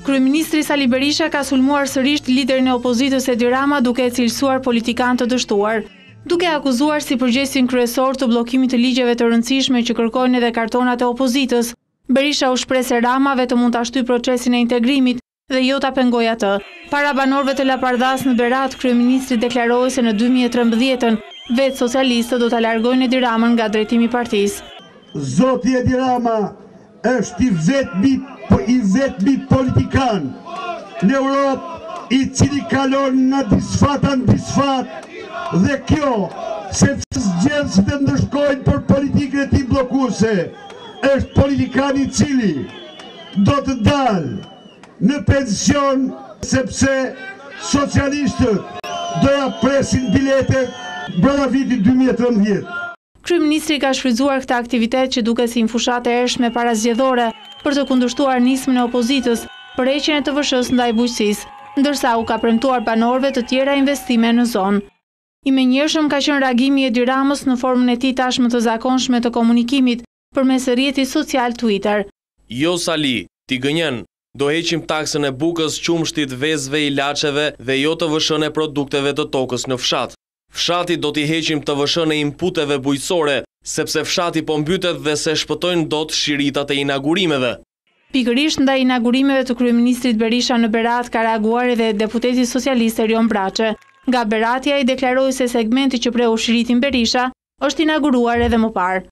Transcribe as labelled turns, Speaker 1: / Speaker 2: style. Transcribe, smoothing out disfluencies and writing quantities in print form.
Speaker 1: Kryeministri Sali Berisha ka sulmuar sërish liderin e opozitës Edi Rama duke e cilësuar politikan të dështuar, duke akuzuar si përgjegjësin kryesor të bllokimit të ligjeve të rëndësishme që kërkojnë edhe kartonat e opozitës. Berisha u shpreh se Rama vetëm mund ta shtyjë procesin e integrimit dhe jo ta pengojë atë. Para banorëve të Lapardhas në Berat, kryeministri deklaroi se në 2013 vetë socialistët do ta largojnë Edi Ramën nga drejtimi i partisë.
Speaker 2: Zoti Edi Rama është i vetmi politikan në Europë i cili kalon nga disfat në disfat, dhe kjo, sepse zgjedhësit e ndërshkojnë për politikën e tij bllokuese, është politikan i cili do të dalë në pension sepse socialistët do ja presin biletet brenda vitit 2013.
Speaker 1: Kryeministri ka shfrytzuar këtë aktivitet që duket si një fushatë e ershme parazgjedhore për të kundërshtuar nismën e opozitës për heqjen e TVSH-s ndaj bujqësisë, ndërsa u ka premtuar banorëve të tjera investime në zonë. I menjëhershëm ka qenë reagimi i Edi Ramës në formën e tij tashmë të zakonshme të komunikimit përmes rrjetit social Twitter.
Speaker 3: Jo Sali, ti gënjen. Do heqim taksën e bukës, qumshtit, vezëve, ilaçeve dhe jo TVSH-n e produkteve të tokës në fshat. Fshati do t'i heqim TVSH-n e inputeve bujqësore, sepse fshati po mbytet dhe se shpëtojnë dot shiritat e inaugurimeve.
Speaker 1: Pikërisht ndaj inaugurimeve të kryeministrit Berisha në Berat ka reaguar edhe deputeti socialist Erion Braçe. Nga Beratja i deklaroi se segmenti që preu shiritin Berisha është inauguruar edhe më parë.